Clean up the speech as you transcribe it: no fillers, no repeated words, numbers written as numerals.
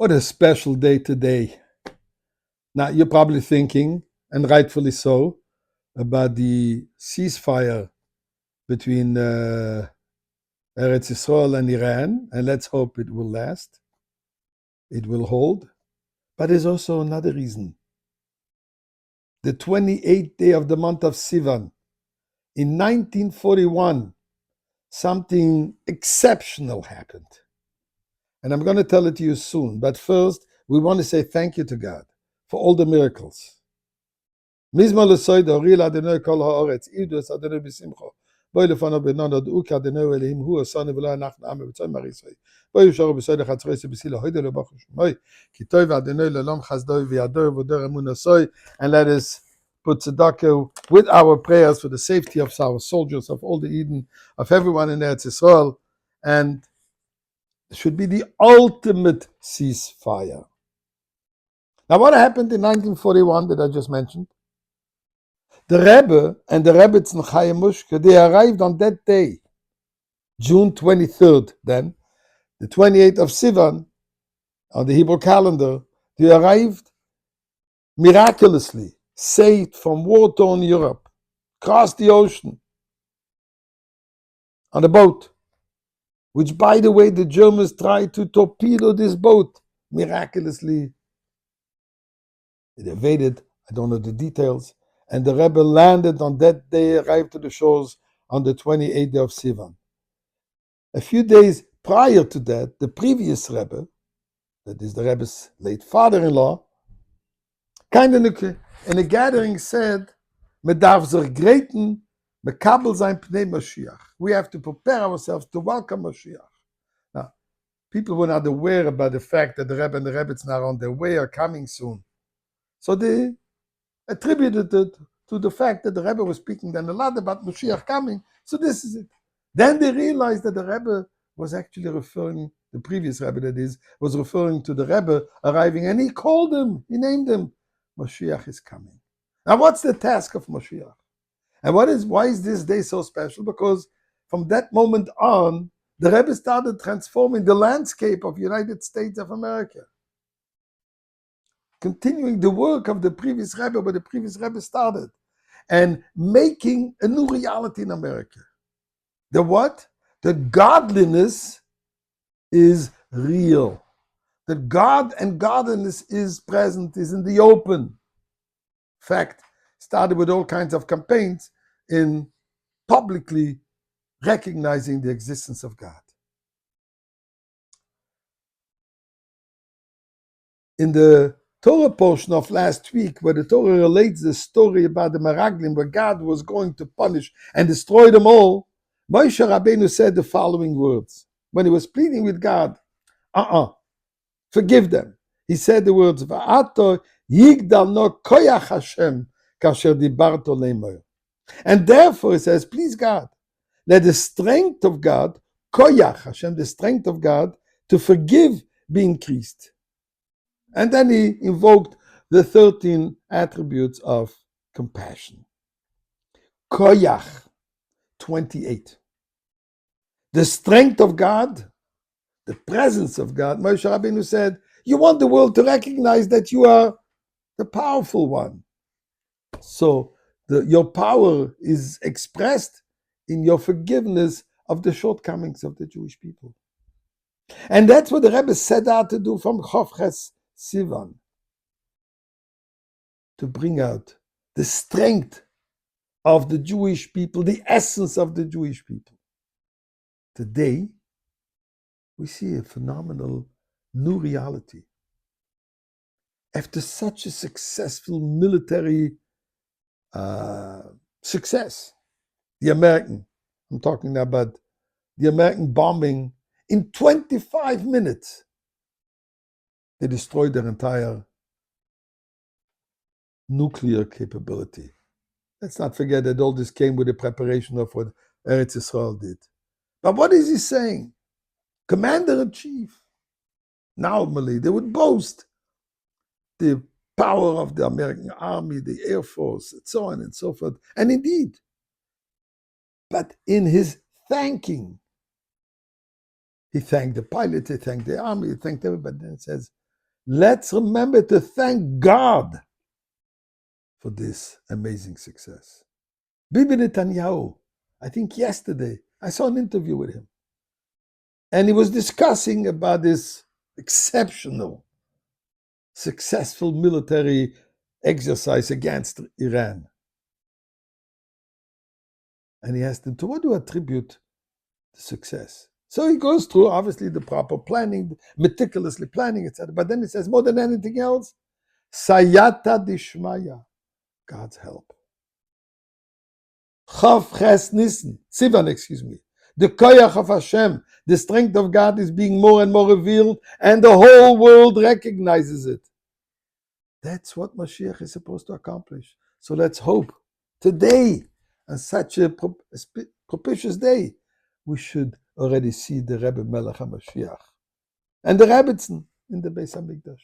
What a special day today. Now, you're probably thinking, and rightfully so, about the ceasefire between Eretz Yisrael and Iran, and let's hope it will last. It will hold. But there's also another reason. The 28th day of the month of Sivan, in 1941, something exceptional happened. And I'm going to tell it to you soon. But first, we want to say thank you to God for all the miracles. Mizmor l'soido, ril Adonai kol ha'oretz, idus Adonai b'simcho. Boi lefano b'nono d'uka Adonai Elohim hu asani v'lo anachnu ame b'tzoi marisoi. Boi yushoru b'soido chatzroisi b'silo hoido lebachu shmoi. Ki tov Adonai l'olam chazdoi v'yadoi v'dor emunasoi. And let us put tzedakah with our prayers for the safety of our soldiers, of all the Eden, of everyone in Eretz Yisrael. And it should be the ultimate ceasefire. Now, what happened in 1941 that I just mentioned? The Rebbe and the Rebbetzin Chaim Mushke, they arrived on that day, June 23rd, then, the 28th of Sivan, on the Hebrew calendar. They arrived miraculously, saved from war-torn Europe, crossed the ocean on a boat, which, by the way, the Germans tried to torpedo this boat. Miraculously, it evaded. I don't know the details. And the Rebbe landed on that day, arrived to the shores on the 28th day of Sivan. A few days prior to that, the previous Rebbe, that is the Rebbe's late father-in-law, kind of in a gathering said, "Me darf sich greiten, me kabel sein pnei Mashiach." We have to prepare ourselves to welcome Mashiach. Now, people were not aware about the fact that the Rebbe and the Rebbetzin are on their way or coming soon. So they attributed it to the fact that the Rebbe was speaking then a lot about Mashiach coming. So this is it. Then they realized that the Rebbe was actually referring, the previous Rebbe that is, was referring to the Rebbe arriving, and he called him, he named him, Mashiach is coming. Now what's the task of Mashiach? And why is this day so special? Because from that moment on, the Rebbe started transforming the landscape of the United States of America. Continuing the work of the previous Rebbe, where the previous Rebbe started, and making a new reality in America. The what? The godliness is real. The God and godliness is present, is in the open. In fact, started with all kinds of campaigns in publicly recognizing the existence of God. In the Torah portion of last week, where the Torah relates the story about the Meraglim, where God was going to punish and destroy them all, Moshe Rabbeinu said the following words. When he was pleading with God, forgive them. He said the words, Va'ato yigdal no koyach Hashem kasher dibarto le'moyer. And therefore, he says, please God, let the strength of God, koyach Hashem, the strength of God, to forgive be increased. And then he invoked the 13 attributes of compassion. Koyach, 28. The strength of God, the presence of God. Moshe Rabbeinu said, you want the world to recognize that you are the powerful one. So your power is expressed in your forgiveness of the shortcomings of the Jewish people. And that's what the Rebbe set out to do from Chof Ches Sivan, to bring out the strength of the Jewish people, the essence of the Jewish people. Today, we see a phenomenal new reality. After such a successful military success, I'm talking now about the American bombing, in 25 minutes, they destroyed their entire nuclear capability. Let's not forget that all this came with the preparation of what Eretz Yisrael did. But what is he saying? Commander-in-chief. Normally, they would boast the power of the American army, the Air Force, and so on and so forth. And indeed. But in his thanking, he thanked the pilot, he thanked the army, he thanked everybody. Then it says, Let's remember to thank God for this amazing success. Bibi Netanyahu, I think yesterday, I saw an interview with him. And he was discussing about this exceptional, successful military exercise against Iran. And he asked him, to what do you attribute the success? So he goes through, obviously, the proper planning, meticulously planning, etc. But then he says, more than anything else, Sayata Dishmaya, God's help. Chav Ches Nissen, Sivan, excuse me. The Koyach of Hashem, the strength of God is being more and more revealed, and the whole world recognizes it. That's what Mashiach is supposed to accomplish. So let's hope today, on such a propitious day, we should already see the Rebbe Melech HaMashiach and the Rebbetzin in the Beis HaMikdash.